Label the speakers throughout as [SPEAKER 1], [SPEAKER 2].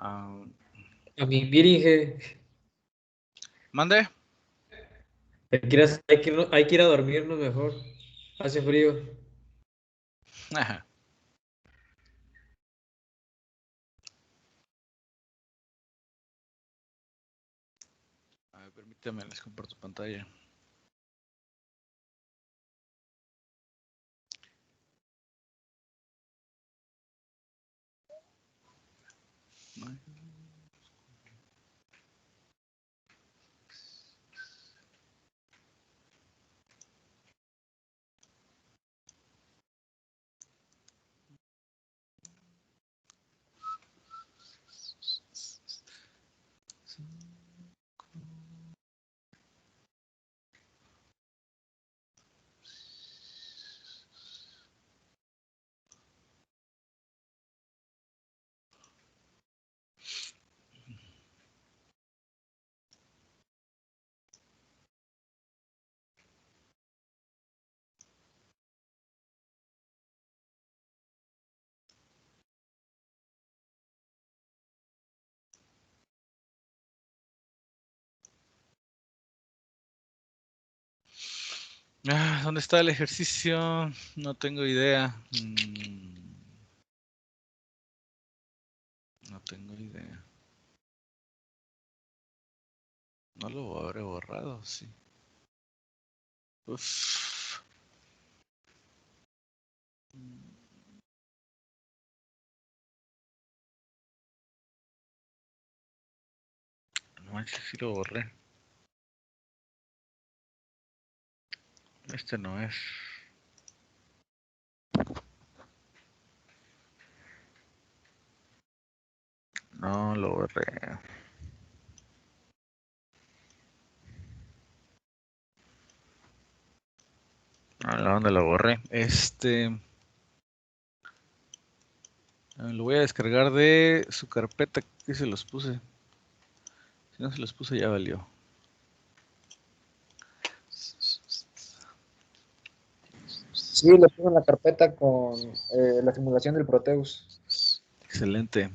[SPEAKER 1] Ah,
[SPEAKER 2] A mi Piringe.
[SPEAKER 1] ¿mande?
[SPEAKER 2] Hay que ir a dormirnos mejor. Hace frío.
[SPEAKER 1] Ajá. A ver, permítame, les comparto pantalla. ¿Dónde está el ejercicio? No tengo idea. No tengo idea. No lo habré borrado, sí. Uf. No manches, sí lo borré. Este no es. No lo borré. ¿Dónde lo borré? Lo voy a descargar de su carpeta que se los puse. Si no se los puse ya valió.
[SPEAKER 2] Sí, le pongo en la carpeta con la simulación del Proteus.
[SPEAKER 1] Excelente.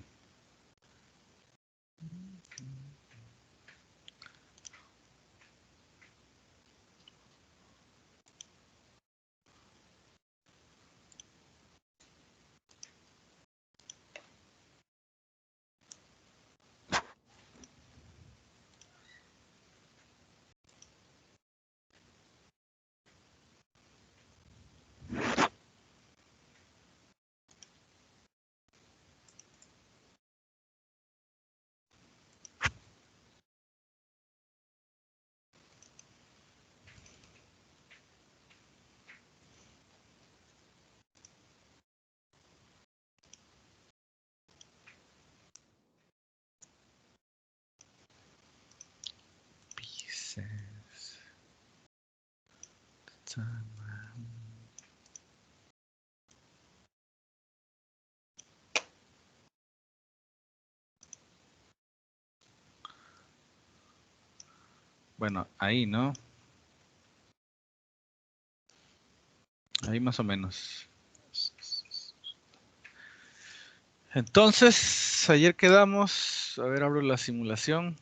[SPEAKER 1] Pieces. Bueno, ahí, ¿no? Ahí más o menos. Entonces, ayer quedamos. A ver, abro la simulación.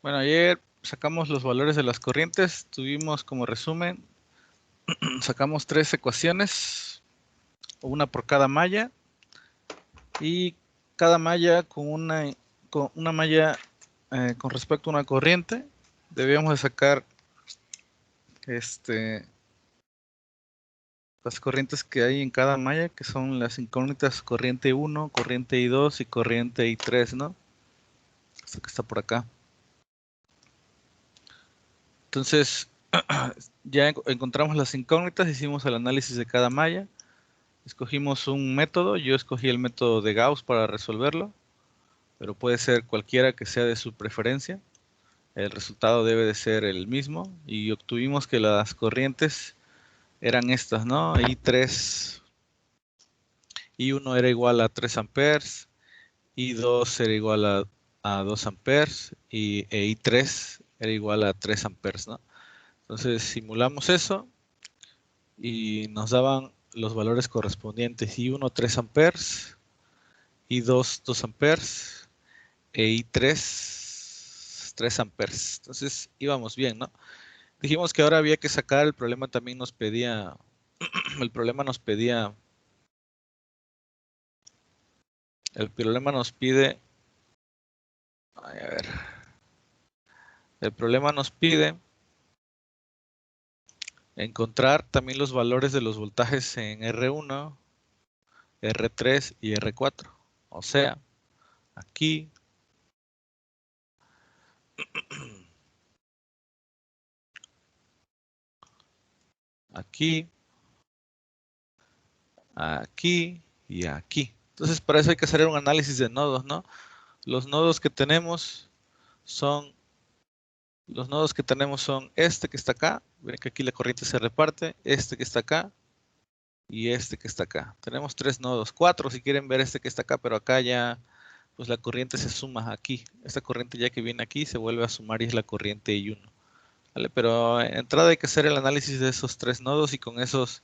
[SPEAKER 1] Bueno, ayer sacamos los valores de las corrientes. Tuvimos como resumen, sacamos 3 ecuaciones, una por cada malla. Y cada malla con una malla con respecto a una corriente, debíamos de sacar las corrientes que hay en cada malla, que son las incógnitas corriente 1, corriente I2 y corriente I3, ¿no? Esto que está por acá. Entonces, ya encontramos las incógnitas, hicimos el análisis de cada malla, escogimos un método, yo escogí el método de Gauss para resolverlo, pero puede ser cualquiera que sea de su preferencia. El resultado debe de ser el mismo y obtuvimos que las corrientes eran estas, ¿no? I3, I1 era igual a 3 amperes, I2 era igual a 2 amperes y I3 era igual a 3 amperes, ¿no? Entonces simulamos eso y nos daban los valores correspondientes. I1 3 amperes, I2 2 amperes e I3 3 amperes. Entonces íbamos bien, ¿no? Dijimos que ahora había que sacar, el problema también nos pedía, el problema nos pedía, el problema nos pide, a ver, el problema nos pide encontrar también los valores de los voltajes en R1, R3 y R4. O sea, aquí, aquí, aquí y aquí. Entonces, para eso hay que hacer un análisis de nodos, ¿no? Los nodos que tenemos son, este que está acá. Ven que aquí la corriente se reparte, este que está acá y este que está acá. Tenemos 3 nodos, 4 si quieren ver este que está acá, pero acá ya, pues la corriente se suma aquí. Esta corriente ya que viene aquí se vuelve a sumar y es la corriente I1. ¿Vale? Pero en entrada hay que hacer el análisis de esos 3 nodos y con esos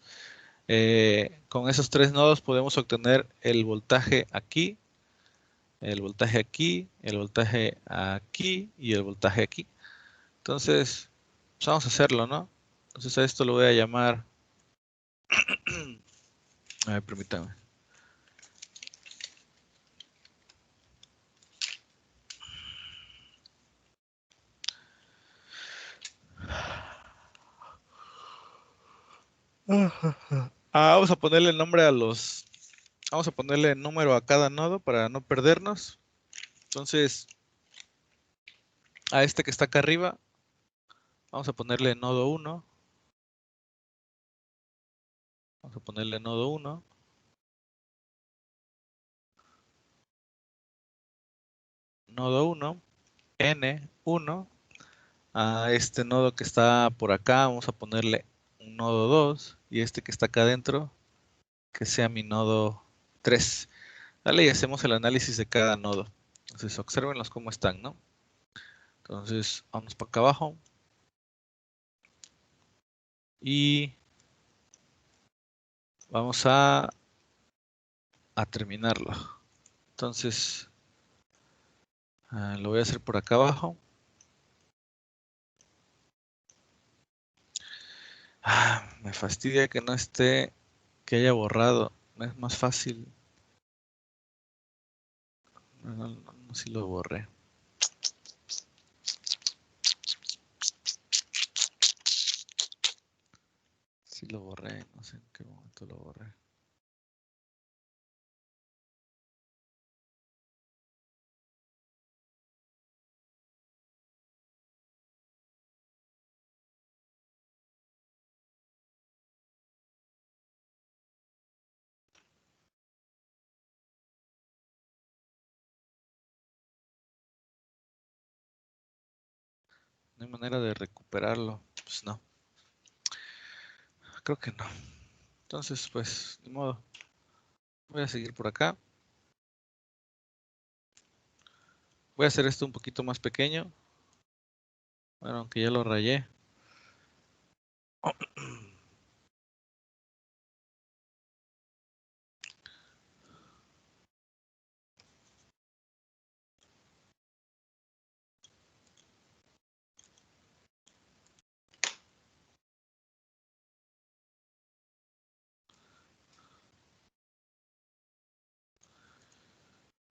[SPEAKER 1] 3 nodos podemos obtener el voltaje aquí, el voltaje aquí, el voltaje aquí y el voltaje aquí. Entonces, pues vamos a hacerlo, ¿no? Entonces a esto lo voy a llamar, a ver, permítame. Vamos a ponerle nombre a los, vamos a ponerle número a cada nodo para no perdernos. Entonces, a este que está acá arriba, vamos a ponerle nodo 1. Vamos a ponerle nodo 1. Nodo 1, N1. A este nodo que está por acá, vamos a ponerle un nodo 2. Y este que está acá adentro, que sea mi nodo 3. Dale, y hacemos el análisis de cada nodo. Entonces, obsérvenlos cómo están, ¿no? Entonces, vamos para acá abajo. Y vamos a terminarlo. Entonces, lo voy a hacer por acá abajo. Me fastidia que no esté, que haya borrado. Es más fácil. No, si lo borré. Si lo borré, no sé en qué momento lo borré. No hay manera de recuperarlo. Pues no. Creo que no. Entonces, pues, de modo. Voy a seguir por acá. Voy a hacer esto un poquito más pequeño. Bueno, aunque ya lo rayé.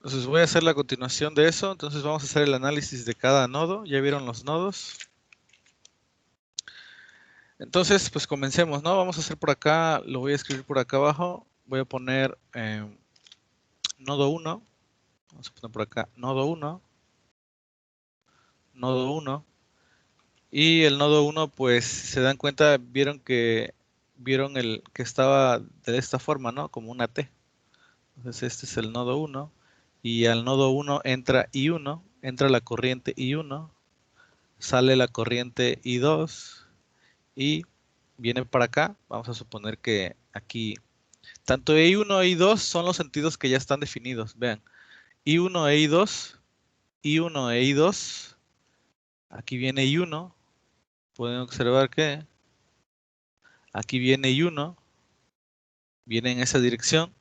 [SPEAKER 1] Entonces voy a hacer la continuación de eso. Entonces vamos a hacer el análisis de cada nodo. ¿Ya vieron los nodos? Entonces, pues comencemos, ¿no? Vamos a hacer por acá, lo voy a escribir por acá abajo. Voy a poner nodo 1. Vamos a poner por acá nodo 1. Nodo 1. Y el nodo 1, pues, si se dan cuenta, vieron el que estaba de esta forma, ¿no? Como una T. Entonces este es el nodo 1. Y al nodo 1 entra I1, entra la corriente I1, sale la corriente I2 y viene para acá. Vamos a suponer que aquí tanto I1 e I2 son los sentidos que ya están definidos. Vean, I1 e I2, I1 e I2, aquí viene I1, pueden observar que aquí viene I1, viene en esa dirección,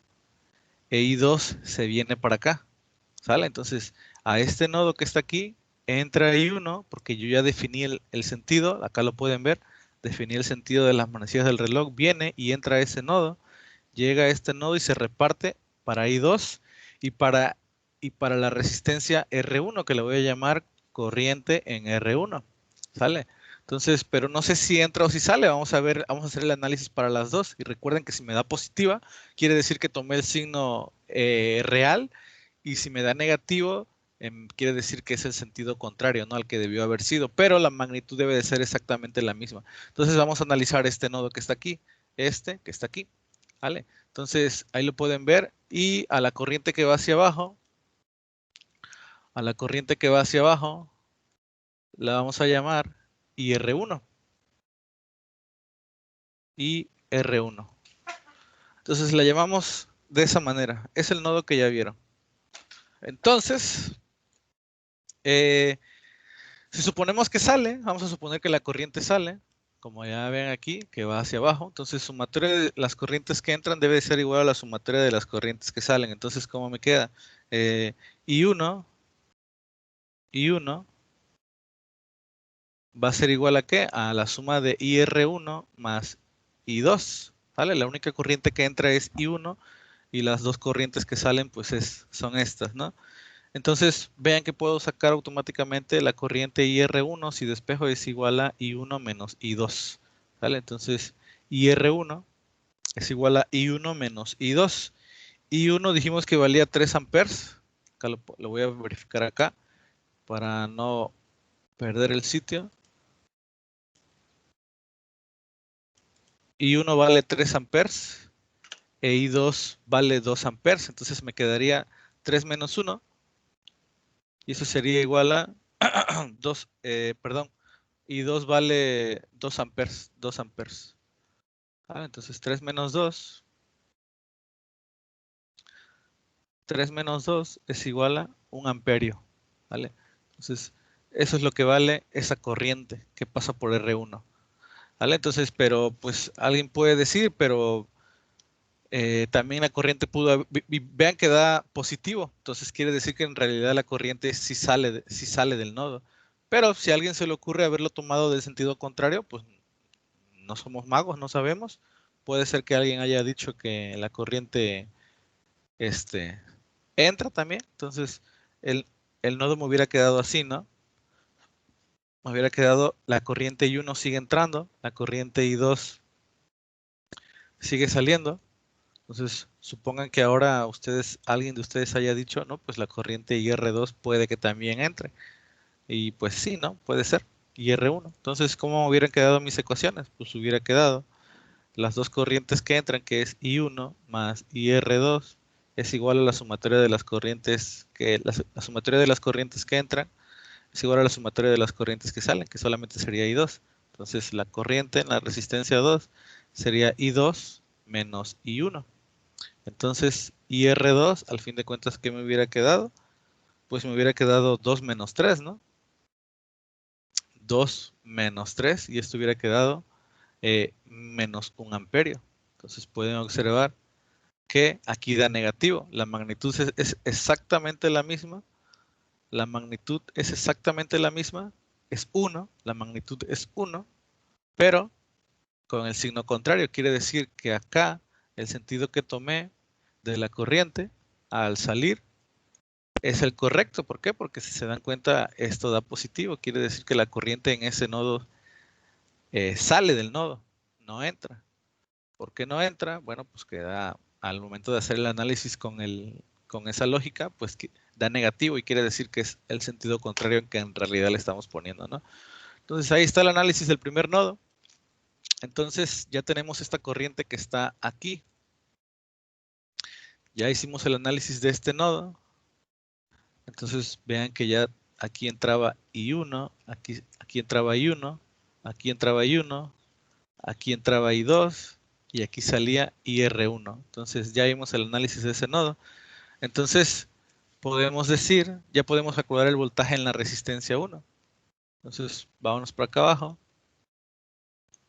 [SPEAKER 1] e I2 se viene para acá, ¿sale? Entonces, a este nodo que está aquí, entra I1, porque yo ya definí el sentido, acá lo pueden ver, definí el sentido de las manecillas del reloj, viene y entra a ese nodo, llega a este nodo y se reparte para I2 y para la resistencia R1, que le voy a llamar corriente en R1, ¿sale? Entonces, pero no sé si entra o si sale, vamos a ver, vamos a hacer el análisis para las dos, y recuerden que si me da positiva, quiere decir que tomé el signo real, y si me da negativo, quiere decir que es el sentido contrario, ¿no? Al que debió haber sido, pero la magnitud debe de ser exactamente la misma. Entonces vamos a analizar este nodo que está aquí, este que está aquí, ¿vale? Entonces ahí lo pueden ver, y a la corriente que va hacia abajo, la vamos a llamar IR1. IR1. Entonces la llamamos de esa manera. Es el nodo que ya vieron. Entonces, si suponemos que sale, vamos a suponer que la corriente sale, como ya ven aquí, que va hacia abajo. Entonces, sumatoria de las corrientes que entran debe ser igual a la sumatoria de las corrientes que salen. Entonces, ¿cómo me queda? I1 va a ser igual a ¿qué? A la suma de IR1 más I2. ¿Vale? La única corriente que entra es I1 y las dos corrientes que salen pues son estas, ¿no? Entonces vean que puedo sacar automáticamente la corriente IR1 si despejo es igual a I1 menos I2. ¿Vale? Entonces IR1 es igual a I1 menos I2. I1 dijimos que valía 3 amperes. Acá lo voy a verificar acá para no perder el sitio. I1 vale 3 amperes e I2 vale 2 amperes. Entonces me quedaría 3 menos 1 y eso sería igual a 2, perdón, I2 vale 2 amperes, 2 amperes. Entonces 3 menos 2 es igual a 1 amperio, ¿vale? Entonces eso es lo que vale esa corriente que pasa por R1, ¿vale? Entonces, pero pues alguien puede decir, pero también la corriente vean que da positivo, entonces quiere decir que en realidad la corriente sí sale del nodo. Pero si a alguien se le ocurre haberlo tomado del sentido contrario, pues no somos magos, no sabemos. Puede ser que alguien haya dicho que la corriente entra también. Entonces el nodo me hubiera quedado así, ¿no? Me hubiera quedado la corriente I1 sigue entrando, la corriente I2 sigue saliendo. Entonces, supongan que ahora alguien de ustedes haya dicho, no, pues la corriente IR2 puede que también entre. Y pues sí, ¿no? Puede ser. IR1. Entonces, ¿cómo hubieran quedado mis ecuaciones? Pues hubiera quedado las dos corrientes que entran, que es I1 más IR2, es igual a la sumatoria de las corrientes la sumatoria de las corrientes que entran es igual a la sumatoria de las corrientes que salen, que solamente sería I2. Entonces, la corriente en la resistencia 2 sería I2 menos I1. Entonces, IR2, al fin de cuentas, ¿qué me hubiera quedado? Pues me hubiera quedado 2 menos 3, ¿no? 2 menos 3, y esto hubiera quedado menos 1 amperio. Entonces pueden observar que aquí da negativo. La magnitud es exactamente la misma. La magnitud es exactamente la misma. Es 1. La magnitud es 1. Pero con el signo contrario. Quiere decir que acá el sentido que tomé de la corriente al salir es el correcto. ¿Por qué? Porque si se dan cuenta, esto da positivo. Quiere decir que la corriente en ese nodo sale del nodo, no entra. ¿Por qué no entra? Bueno, pues queda al momento de hacer el análisis con esa lógica, pues que da negativo y quiere decir que es el sentido contrario en que en realidad le estamos poniendo, ¿no? Entonces ahí está el análisis del primer nodo. Entonces ya tenemos esta corriente que está aquí. Ya hicimos el análisis de este nodo. Entonces vean que ya aquí entraba I1, aquí entraba I1, aquí entraba I1, aquí entraba I2 y aquí salía IR1. Entonces ya vimos el análisis de ese nodo. Entonces podemos decir, ya podemos calcular el voltaje en la resistencia 1. Entonces, vámonos para acá abajo.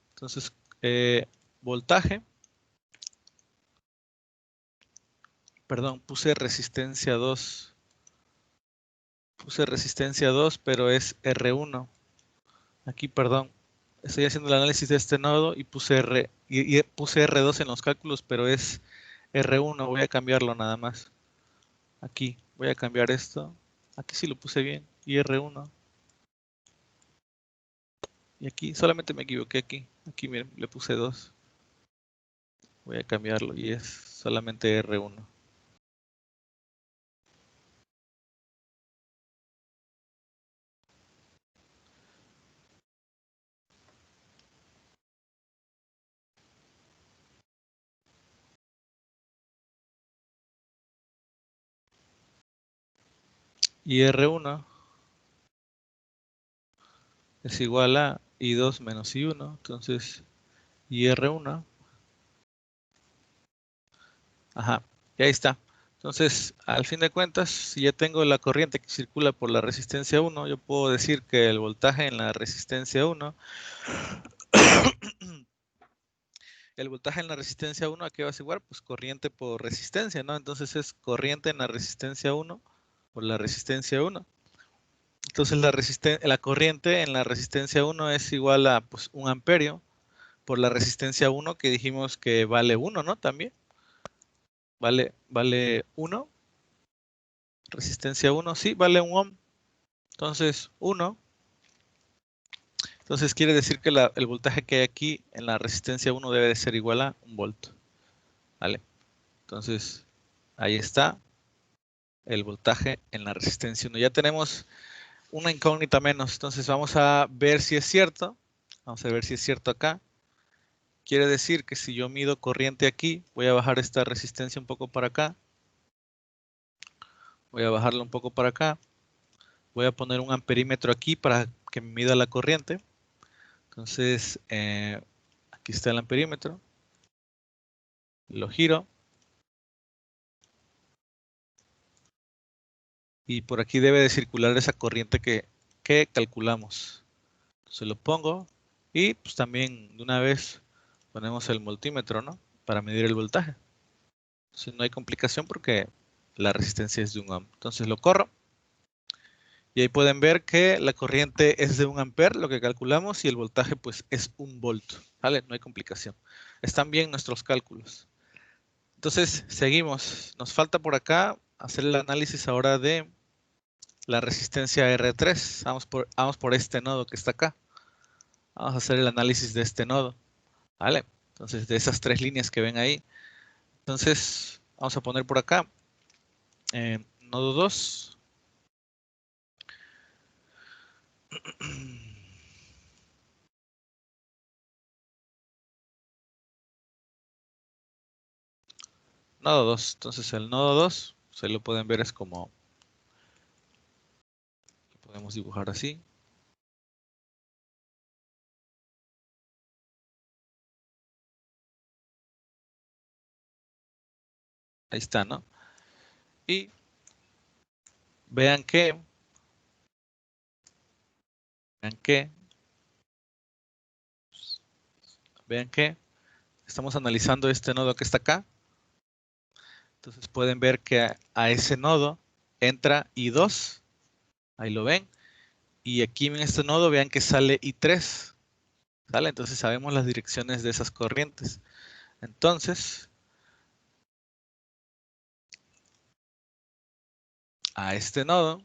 [SPEAKER 1] Entonces, voltaje. Perdón, puse resistencia 2. Puse resistencia 2, pero es R1. Aquí, perdón. Estoy haciendo el análisis de este nodo y puse puse R2 en los cálculos, pero es R1. Voy a cambiarlo nada más. Aquí, voy a cambiar esto. Aquí sí lo puse bien. Y R1. Y aquí, solamente me equivoqué aquí. Aquí, miren, le puse 2. Voy a cambiarlo y es solamente R1. Y R1 es igual a I2 menos I1. Entonces, y R1. Ajá, y ahí está. Entonces, al fin de cuentas, si ya tengo la corriente que circula por la resistencia 1, yo puedo decir que el voltaje en la resistencia 1, el voltaje en la resistencia 1, ¿a qué va a ser igual? Pues corriente por resistencia, ¿no? Entonces es corriente en la resistencia 1 por la resistencia 1. Entonces la corriente en la resistencia 1 es igual a pues, 1 amperio por la resistencia 1 que dijimos que vale 1, ¿no? También vale 1. Resistencia 1, sí, vale 1 ohm. Entonces 1. Entonces quiere decir que el voltaje que hay aquí en la resistencia 1 debe de ser igual a 1 voltio. ¿Vale? Entonces ahí está el voltaje en la resistencia 1. Ya tenemos una incógnita menos. Entonces vamos a ver si es cierto. Vamos a ver si es cierto acá. Quiere decir que si yo mido corriente aquí, voy a bajar esta resistencia un poco para acá. Voy a bajarla un poco para acá. Voy a poner un amperímetro aquí para que me mida la corriente. Entonces, aquí está el amperímetro. Lo giro. Y por aquí debe de circular esa corriente que calculamos. Se lo pongo y pues también de una vez ponemos el multímetro, ¿no? Para medir el voltaje. Entonces no hay complicación porque la resistencia es de 1 ohm. Entonces lo corro y ahí pueden ver que la corriente es de 1 amper, lo que calculamos, y el voltaje pues es 1 voltio, ¿vale? No hay complicación. Están bien nuestros cálculos. Entonces seguimos. Nos falta por acá hacer el análisis ahora de la resistencia R3. Vamos por este nodo que está acá. Vamos a hacer el análisis de este nodo. ¿Vale? Entonces, de esas 3 líneas que ven ahí. Entonces, vamos a poner por acá. Nodo 2. Nodo 2. Entonces, el nodo 2, se lo pueden ver, es como, lo podemos dibujar así. Ahí está, ¿no? Y vean que vean que estamos analizando este nodo que está acá. Entonces pueden ver que a ese nodo entra I2. Ahí lo ven. Y aquí en este nodo vean que sale I3. ¿Sale? Entonces sabemos las direcciones de esas corrientes. Entonces, a este nodo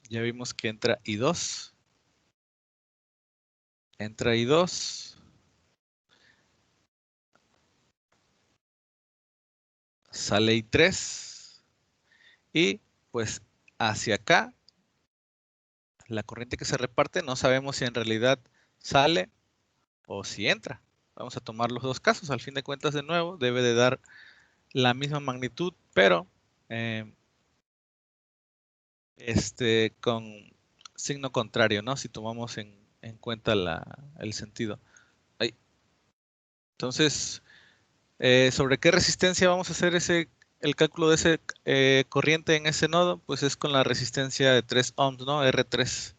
[SPEAKER 1] ya vimos que entra I2. Entra I2. Sale I3. Y pues hacia acá, la corriente que se reparte, no sabemos si en realidad sale o si entra. Vamos a tomar los dos casos. Al fin de cuentas, de nuevo, debe de dar la misma magnitud, pero con signo contrario, ¿no? Si tomamos en cuenta el sentido. Ahí. Entonces, ¿sobre qué resistencia vamos a hacer el cálculo de ese corriente en ese nodo? Pues es con la resistencia de 3 ohms, ¿no? R3.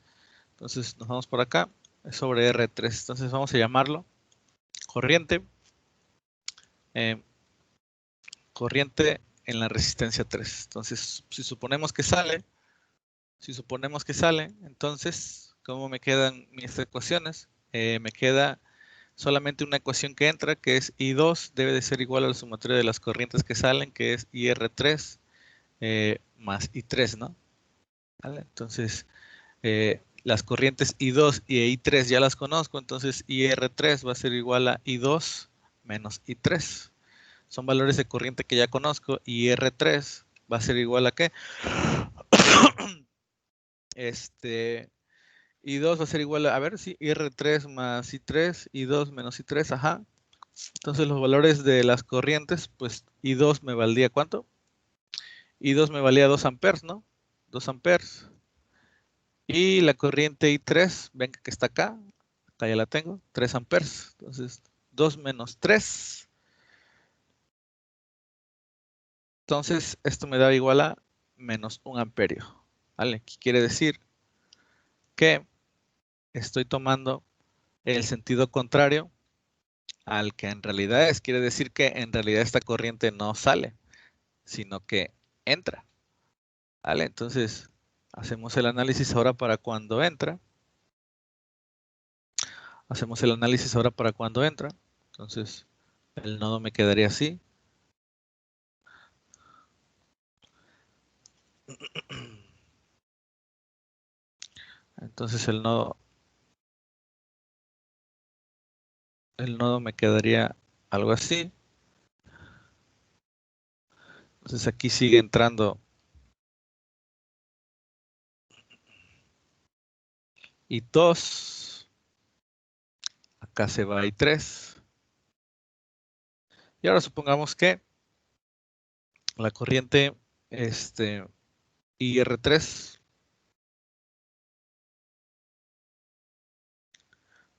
[SPEAKER 1] Entonces nos vamos por acá, es sobre R3. Entonces vamos a llamarlo corriente. Corriente en la resistencia 3. Entonces, si suponemos que sale, entonces, ¿cómo me quedan mis ecuaciones? Me queda solamente una ecuación que entra, que es I2 debe de ser igual a la sumatoria de las corrientes que salen, que es IR3 más I3, ¿no? ¿Vale? Entonces, las corrientes I2 y I3 ya las conozco, entonces IR3 va a ser igual a I2 menos I3. Son valores de corriente que ya conozco y R3 va a ser igual a ¿qué? I2 va a ser igual a ver, sí, R3 más I3, I2 menos I3, ajá. Entonces los valores de las corrientes, pues I2 me valdría ¿cuánto? I2 me valía 2 amperes, ¿no? 2 amperes. Y la corriente I3, ven que está acá ya la tengo, 3 amperes. Entonces 2 menos 3. Entonces esto me da igual a menos 1 amperio. ¿Vale? ¿Qué quiere decir? Que estoy tomando el sentido contrario al que en realidad es. Quiere decir que en realidad esta corriente no sale, sino que entra. ¿Vale? Entonces, hacemos el análisis ahora para cuando entra. Hacemos el análisis ahora para cuando entra. Entonces, el nodo me quedaría así. Entonces el nodo me quedaría algo así. Entonces aquí sigue entrando I2. Acá se va I3. Y ahora supongamos que la corriente IR3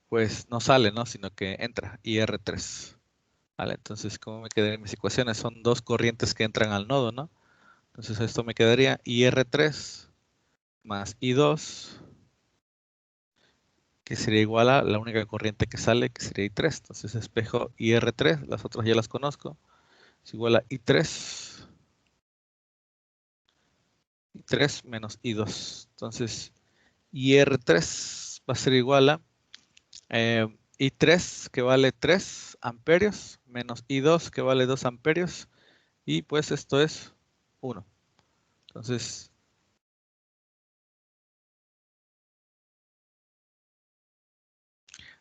[SPEAKER 1] pues no sale, ¿no? Sino que entra IR3. ¿Vale? Entonces, ¿cómo me quedarían mis ecuaciones? Son dos corrientes que entran al nodo, ¿no? Entonces esto me quedaría IR3 más I2, que sería igual a la única corriente que sale, que sería I3. Entonces espejo IR3, las otras ya las conozco, es igual a I3 menos I2. Entonces IR3 va a ser igual a I3, que vale 3 amperios, menos I2, que vale 2 amperios, y pues esto es 1. Entonces,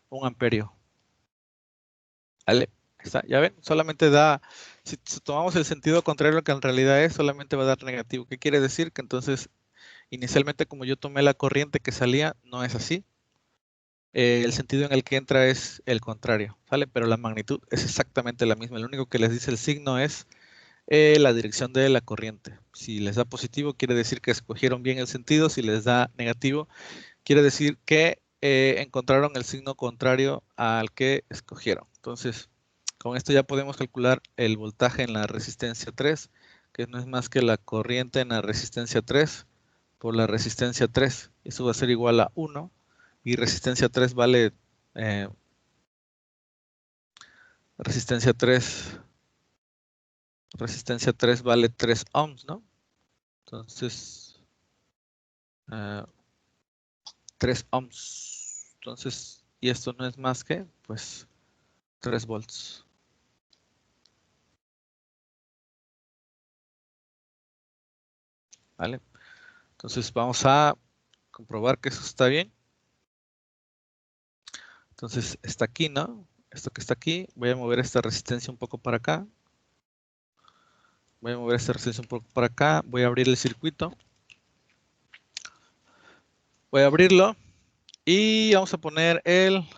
[SPEAKER 1] 1 amperio. ¿Vale? Está, ya ven, solamente da, si tomamos el sentido contrario a lo que en realidad es, solamente va a dar negativo. ¿Qué quiere decir? Que entonces, inicialmente como yo tomé la corriente que salía, no es así. El sentido en el que entra es el contrario, ¿vale? Pero la magnitud es exactamente la misma. Lo único que les dice el signo es la dirección de la corriente. Si les da positivo, quiere decir que escogieron bien el sentido. Si les da negativo, quiere decir que encontraron el signo contrario al que escogieron. Entonces, con esto ya podemos calcular el voltaje en la resistencia 3, que no es más que la corriente en la resistencia 3 por la resistencia 3. Eso va a ser igual a 1. Y resistencia 3 vale... resistencia 3 vale 3 ohms, ¿no? Entonces, 3 ohms. Entonces, y esto no es más que, pues, 3 volts. ¿Vale? Entonces, vamos a comprobar que eso está bien. Entonces, está aquí, ¿no? Esto que está aquí, voy a mover esta resistencia un poco para acá. Voy a mover esta resistencia un poco para acá. Voy a abrir el circuito. Voy a abrirlo. Y vamos a poner el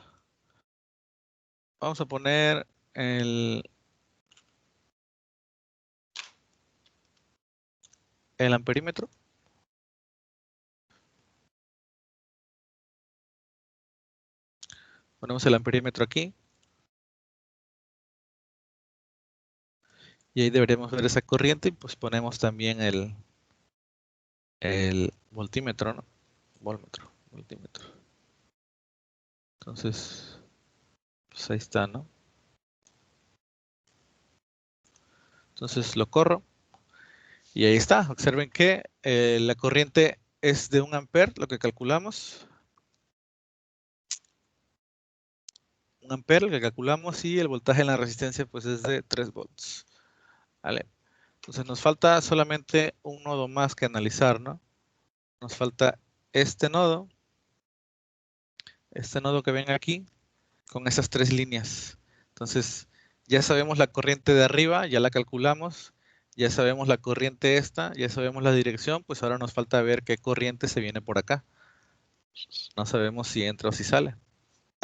[SPEAKER 1] amperímetro. Ponemos el amperímetro aquí. Y ahí deberíamos ver esa corriente. Y pues ponemos también el voltímetro, ¿no? Voltímetro. Entonces, pues ahí está, ¿no? Entonces lo corro y ahí está. Observen que la corriente es de 1 ampere, lo que calculamos. 1 ampere, lo que calculamos, y el voltaje en la resistencia pues es de 3 volts. ¿Vale? Entonces nos falta solamente un nodo más que analizar, ¿no? Nos falta este nodo que ven aquí, con esas 3 líneas. Entonces ya sabemos la corriente de arriba, ya la calculamos. Ya sabemos la corriente esta, ya sabemos la dirección, pues ahora nos falta ver qué corriente se viene por acá. No sabemos si entra o si sale.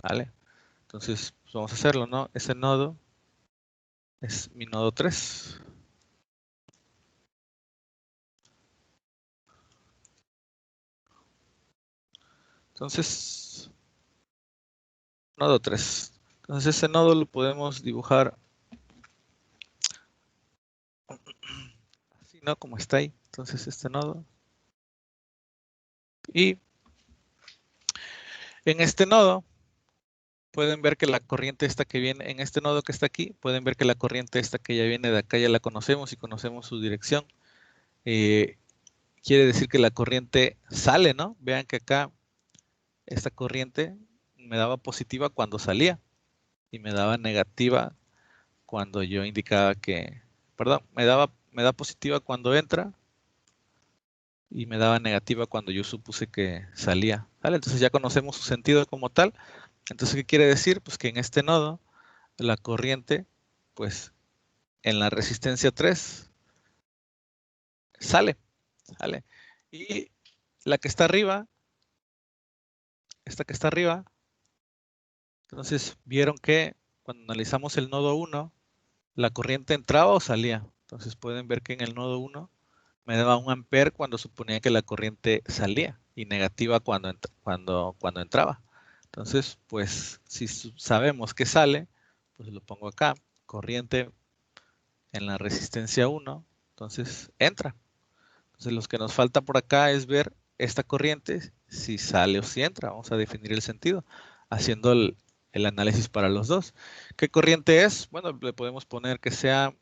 [SPEAKER 1] ¿Vale? Entonces pues vamos a hacerlo, ¿no? Ese nodo es mi nodo 3. Entonces, nodo 3. Entonces ese nodo lo podemos dibujar así, ¿no? Como está ahí. Entonces este nodo. Y en este nodo pueden ver que la corriente esta que viene, en este nodo que está aquí, pueden ver que la corriente esta que ya viene de acá ya la conocemos y conocemos su dirección. Quiere decir que la corriente sale, ¿no? Vean que acá esta corriente me daba positiva cuando salía y me daba negativa cuando yo indicaba que, perdón, me da positiva cuando entra y me daba negativa cuando yo supuse que salía. ¿Vale? Entonces ya conocemos su sentido como tal. Entonces, ¿qué quiere decir? Pues que en este nodo la corriente, pues en la resistencia 3 sale. Y la que está arriba, esta que está arriba, entonces vieron que cuando analizamos el nodo 1, la corriente entraba o salía. Entonces pueden ver que en el nodo 1 me daba 1 ampere cuando suponía que la corriente salía y negativa cuando entraba. Entonces, pues si sabemos que sale, pues lo pongo acá, corriente en la resistencia 1, entonces entra. Entonces lo que nos falta por acá es ver esta corriente, si sale o si entra. Vamos a definir el sentido, haciendo el análisis para los dos. ¿Qué corriente es? Bueno, le podemos poner que sea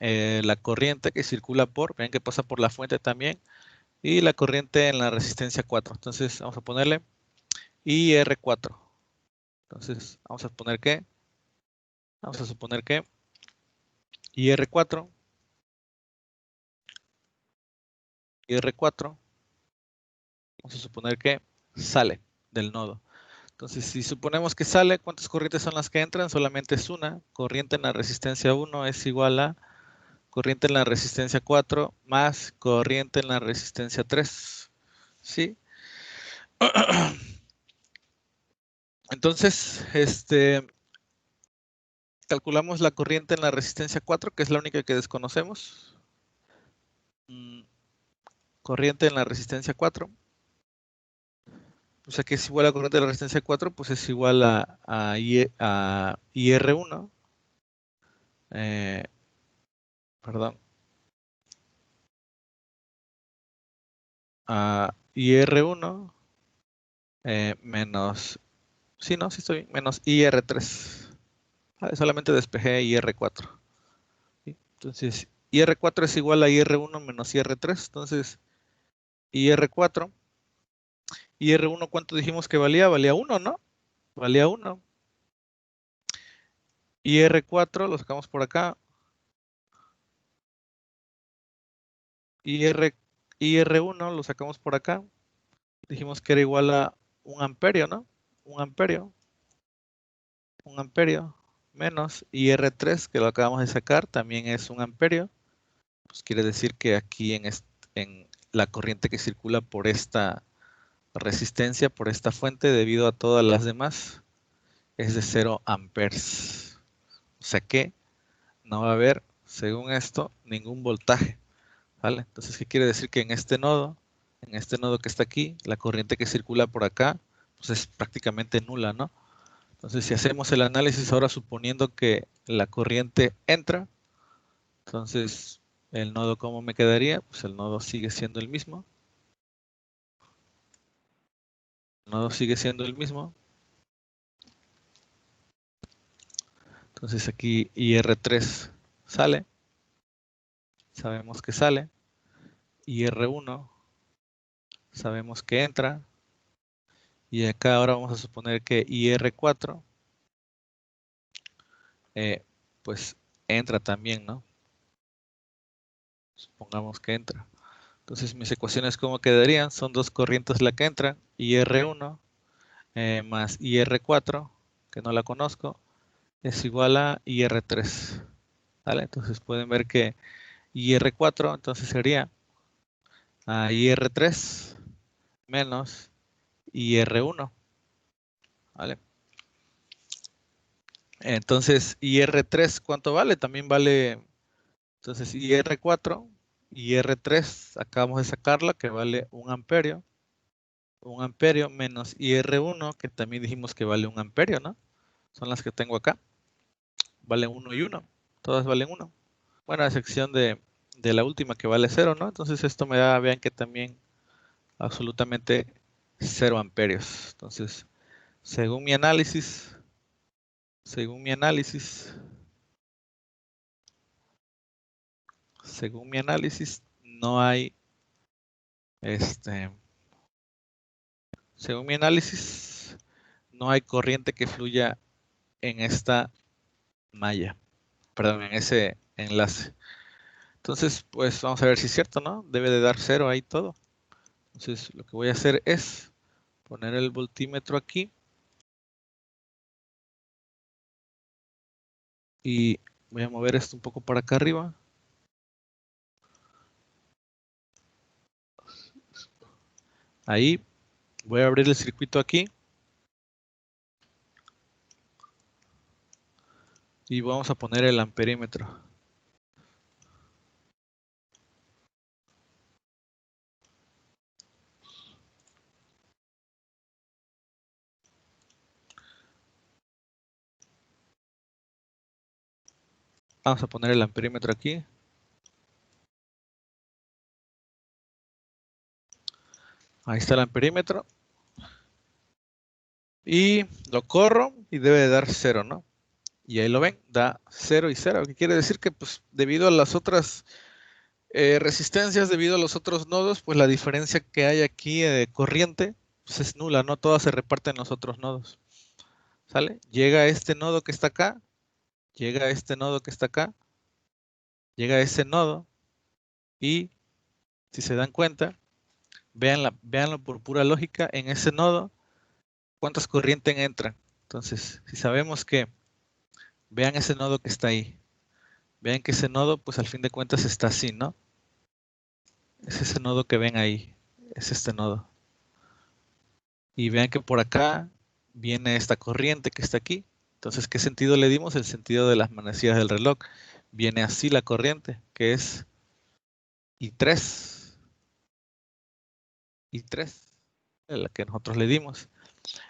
[SPEAKER 1] la corriente que circula ven que pasa por la fuente también, y la corriente en la resistencia 4. Entonces vamos a ponerle IR4. Entonces vamos a suponer que IR4, vamos a suponer que sale del nodo. Entonces, si suponemos que sale, ¿cuántas corrientes son las que entran? Solamente es una. Corriente en la resistencia 1 es igual a corriente en la resistencia 4 más corriente en la resistencia 3. ¿Sí? Entonces, calculamos la corriente en la resistencia 4, que es la única que desconocemos. Corriente en la resistencia 4. O sea que es igual a corriente de la resistencia 4, pues es igual a IR1. Perdón. A IR1 menos, sí, no, sí estoy bien, menos IR3. Solamente despejé IR4. ¿Sí? Entonces, IR4 es igual a IR1 menos IR3. Entonces, IR4. IR1, ¿cuánto dijimos que valía? Valía 1, ¿no? Valía 1. IR4 lo sacamos por acá. IR1 lo sacamos por acá. Dijimos que era igual a 1 amperio, ¿no? 1 amperio. 1 amperio menos IR3, que lo acabamos de sacar, también es 1 amperio. Pues quiere decir que aquí en la corriente que circula por esta resistencia, por esta fuente, debido a todas las demás, es de 0 amperes. O sea que no va a haber, según esto, ningún voltaje. ¿Vale? Entonces, ¿qué quiere decir? Que en este nodo que está aquí, la corriente que circula por acá, pues es prácticamente nula, ¿no? Entonces, si hacemos el análisis ahora suponiendo que la corriente entra, entonces el nodo, ¿cómo me quedaría? Pues el nodo sigue siendo el mismo. El nodo sigue siendo el mismo. Entonces aquí IR3 sale. Sabemos que sale. IR1 sabemos que entra. Y acá ahora vamos a suponer que IR4 pues entra también, ¿no? Supongamos que entra. Entonces mis ecuaciones ¿cómo quedarían? Son dos corrientes la que entran, IR1 más IR4, que no la conozco, es igual a IR3. ¿Vale? Entonces pueden ver que IR4 entonces sería a IR3 menos IR1. ¿Vale? Entonces IR3 ¿cuánto vale? También vale, entonces IR4 y IR3 acabamos de sacarla que vale 1 amperio. 1 amperio menos IR1 que también dijimos que vale 1 amperio, ¿no? Son las que tengo acá. Valen 1 y 1. Todas valen 1. Bueno, a excepción de la última que vale 0, ¿no? Entonces esto me da, vean que también absolutamente 0 amperios. Entonces, según mi análisis, según mi análisis, no hay, según mi análisis, no hay corriente que fluya en esta malla, perdón, en ese enlace. Entonces, pues vamos a ver si es cierto, ¿no? Debe de dar 0 ahí todo. Entonces, lo que voy a hacer es poner el voltímetro aquí y voy a mover esto un poco para acá arriba. Ahí voy a abrir el circuito aquí y vamos a poner el amperímetro. Vamos a poner el amperímetro aquí. Ahí está el amperímetro. Y lo corro y debe de dar 0, ¿no? Y ahí lo ven, da 0 y 0. ¿Qué quiere decir? Que pues debido a las otras resistencias, debido a los otros nodos, pues la diferencia que hay aquí de corriente pues es nula, ¿no? Todas se reparten en los otros nodos. ¿Sale? Llega a este nodo que está acá, llega a este nodo que está acá, llega a ese nodo y si se dan cuenta, véanlo por pura lógica, en ese nodo, ¿cuántas corrientes entran? Entonces, si sabemos que, vean ese nodo que está ahí, vean que ese nodo, pues al fin de cuentas está así, ¿no? Es ese nodo que ven ahí, es este nodo. Y vean que por acá viene esta corriente que está aquí. Entonces, ¿qué sentido le dimos? El sentido de las manecillas del reloj. Viene así la corriente, que es I3. I3, la que nosotros le dimos.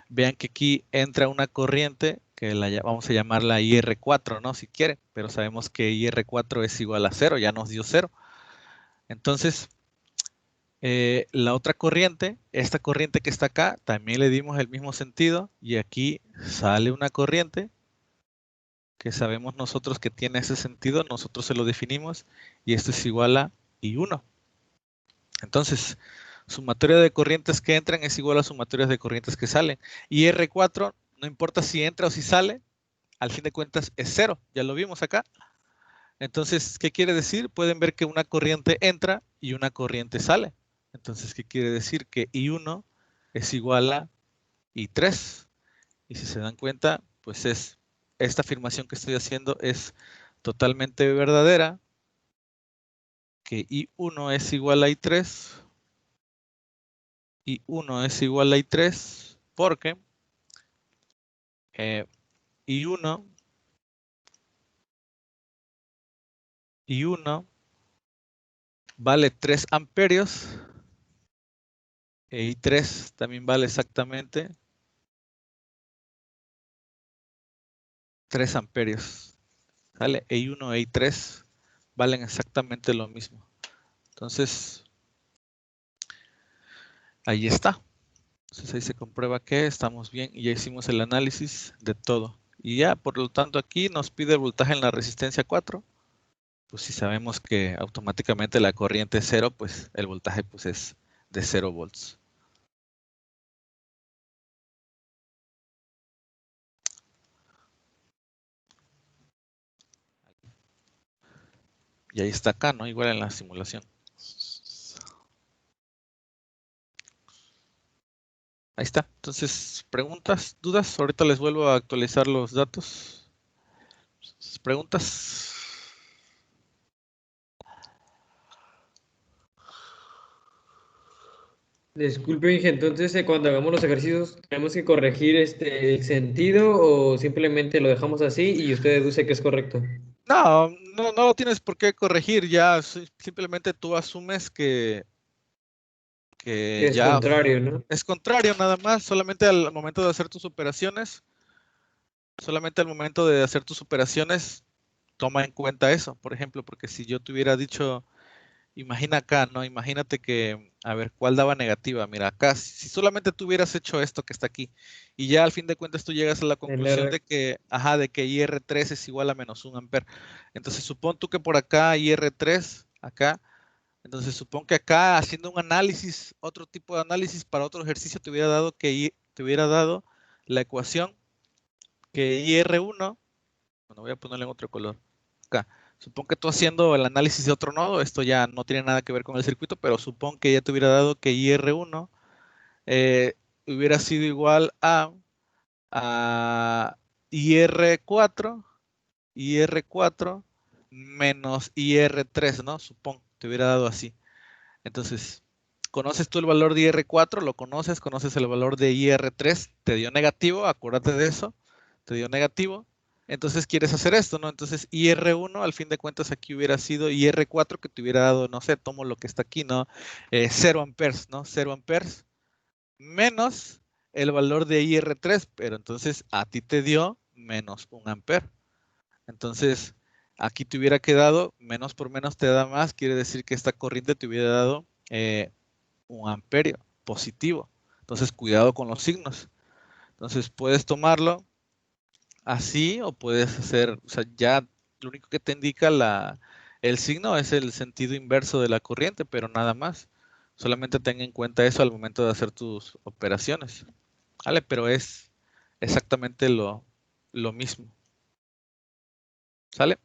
[SPEAKER 1] Vean que aquí entra una corriente que vamos a llamarla IR4, ¿no? Si quieren, pero sabemos que IR4 es igual a 0, ya nos dio 0. Entonces, la otra corriente, esta corriente que está acá, también le dimos el mismo sentido y aquí sale una corriente que sabemos nosotros que tiene ese sentido, nosotros se lo definimos y esto es igual a I1. Entonces, sumatoria de corrientes que entran es igual a sumatorias de corrientes que salen. Y R4, no importa si entra o si sale, al fin de cuentas es 0. Ya lo vimos acá. Entonces, ¿qué quiere decir? Pueden ver que una corriente entra y una corriente sale. Entonces, ¿qué quiere decir? Que I1 es igual a I3. Y si se dan cuenta, pues esta afirmación que estoy haciendo es totalmente verdadera, que I1 es igual a I3. Y 1 es igual a I3 porque I1 vale 3 amperios e I3 también vale exactamente 3 amperios. ¿Sale? E I1 e I3 valen exactamente lo mismo. Entonces, ahí está. Entonces ahí se comprueba que estamos bien y ya hicimos el análisis de todo. Y ya, por lo tanto, aquí nos pide el voltaje en la resistencia 4. Pues si sabemos que automáticamente la corriente es 0, pues el voltaje pues es de 0 volts. Y ahí está acá, ¿no? Igual en la simulación. Ahí está. Entonces, preguntas, dudas. Ahorita les vuelvo a actualizar los datos. Preguntas.
[SPEAKER 3] Disculpe, Inge, entonces cuando hagamos los ejercicios, ¿tenemos que corregir el sentido o simplemente lo dejamos así y usted deduce que es correcto?
[SPEAKER 1] No, no lo tienes por qué corregir. Ya simplemente tú asumes que
[SPEAKER 3] Que es
[SPEAKER 1] ya
[SPEAKER 3] contrario, ¿no?
[SPEAKER 1] es contrario nada más. Solamente al momento de hacer tus operaciones, toma en cuenta eso. Por ejemplo, porque si yo te hubiera dicho, imagina acá, ¿no? Imagínate que, a ver, ¿cuál daba negativa? Mira, acá, si solamente tú hubieras hecho esto que está aquí, y ya al fin de cuentas tú llegas a la
[SPEAKER 3] El
[SPEAKER 1] conclusión
[SPEAKER 3] R.
[SPEAKER 1] de que, ajá, de que IR3 es igual a menos 1 amper. Entonces, supón tú que por acá IR3, acá, entonces supón que acá haciendo un análisis, otro tipo de análisis para otro ejercicio te hubiera dado te hubiera dado la ecuación que IR1, bueno, voy a ponerle en otro color, acá. Supón que tú haciendo el análisis de otro nodo, esto ya no tiene nada que ver con el circuito, pero supón que ya te hubiera dado que IR1 hubiera sido igual a IR4, IR4 menos IR3, ¿no? Supón, te hubiera dado así. Entonces, ¿conoces tú el valor de IR4? ¿Lo conoces el valor de IR3? Te dio negativo, acuérdate de eso, te dio negativo. Entonces quieres hacer esto, ¿no? Entonces IR1, al fin de cuentas, aquí hubiera sido IR4 que te hubiera dado, no sé, tomo lo que está aquí, ¿no? 0 amperes, ¿no? 0 amperes menos el valor de IR3, pero entonces a ti te dio menos 1 amper. Entonces, aquí te hubiera quedado, menos por menos te da más, quiere decir que esta corriente te hubiera dado 1 amperio positivo. Entonces, cuidado con los signos. Entonces, puedes tomarlo así o puedes hacer, o sea, ya lo único que te indica el signo es el sentido inverso de la corriente, pero nada más. Solamente ten en cuenta eso al momento de hacer tus operaciones. ¿Vale? Pero es exactamente lo mismo. ¿Sale?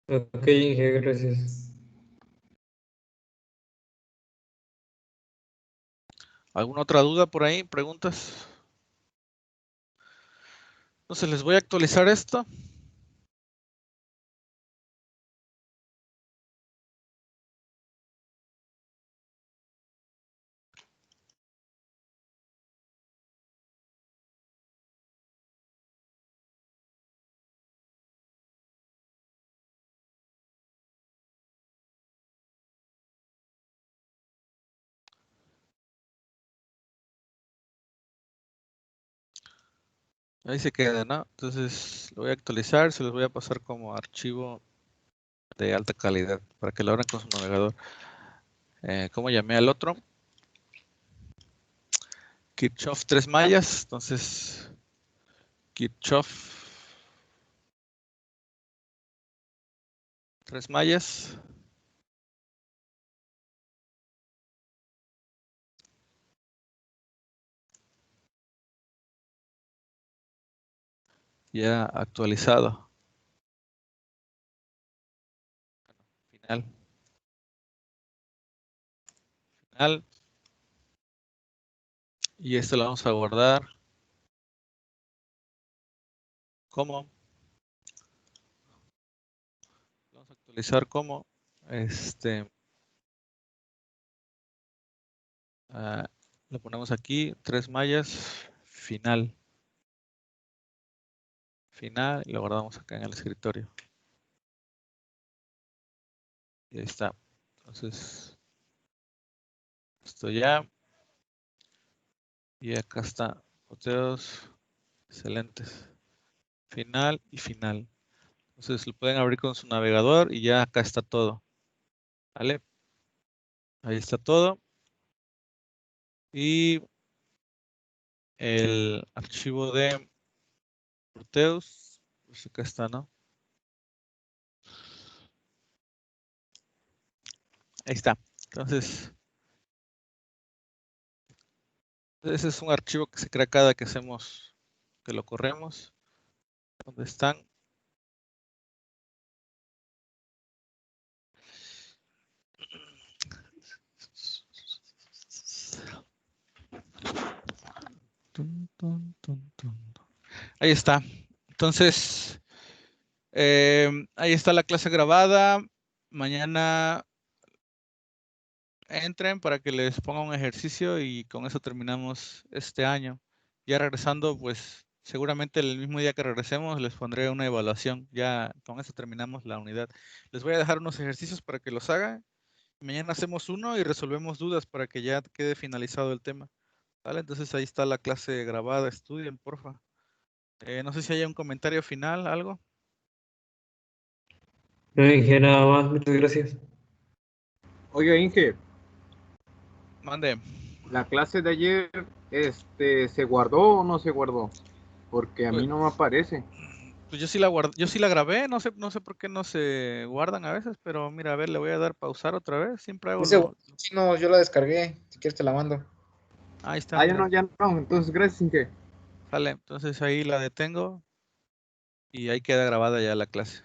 [SPEAKER 3] Ok, Inge, gracias.
[SPEAKER 1] ¿Alguna otra duda por ahí? ¿Preguntas? Entonces les voy a actualizar esto. Ahí se queda, ¿no? Entonces lo voy a actualizar, se los voy a pasar como archivo de alta calidad para que lo abran con su navegador. ¿Cómo llamé al otro? Kirchhoff 3 mallas. Entonces, Kirchhoff 3 mallas. Ya actualizado. Final. Final. Y esto lo vamos a guardar. ¿Cómo? Lo vamos a actualizar como ah, lo ponemos aquí, 3 mallas, final. Final y lo guardamos acá en el escritorio. Y ahí está. Entonces, esto ya. Y acá está. Poteos excelentes. Final y final. Entonces lo pueden abrir con su navegador y ya acá está todo. ¿Vale? Ahí está todo. Y el archivo de Proteus, pues acá está, ¿no? Ahí está. Entonces, ese es un archivo que se crea cada que hacemos, que lo corremos. ¿Dónde están? Ahí está. Entonces, ahí está la clase grabada. Mañana entren para que les ponga un ejercicio y con eso terminamos este año. Ya regresando, pues seguramente el mismo día que regresemos les pondré una evaluación. Ya con eso terminamos la unidad. Les voy a dejar unos ejercicios para que los hagan. Mañana hacemos uno y resolvemos dudas para que ya quede finalizado el tema. ¿Vale? Entonces ahí está la clase grabada. Estudien, porfa. No sé si hay un comentario final, algo.
[SPEAKER 3] No dije nada más, muchas gracias.
[SPEAKER 4] Oiga, Inge,
[SPEAKER 1] Mande.
[SPEAKER 4] la clase de ayer, ¿se guardó o no se guardó? Porque a mí
[SPEAKER 1] Pues,
[SPEAKER 4] no me aparece.
[SPEAKER 1] pues yo sí la grabé, no sé por qué no se guardan a veces, pero mira, a ver, le voy a dar pausar otra vez. Siempre hago
[SPEAKER 2] Dice, sí, no, yo la descargué. Si quieres te la mando.
[SPEAKER 1] Ahí está,
[SPEAKER 4] Ah,
[SPEAKER 1] mira.
[SPEAKER 4] ya no. Entonces, gracias, Inge.
[SPEAKER 1] Sale. Entonces ahí la detengo y ahí queda grabada ya la clase.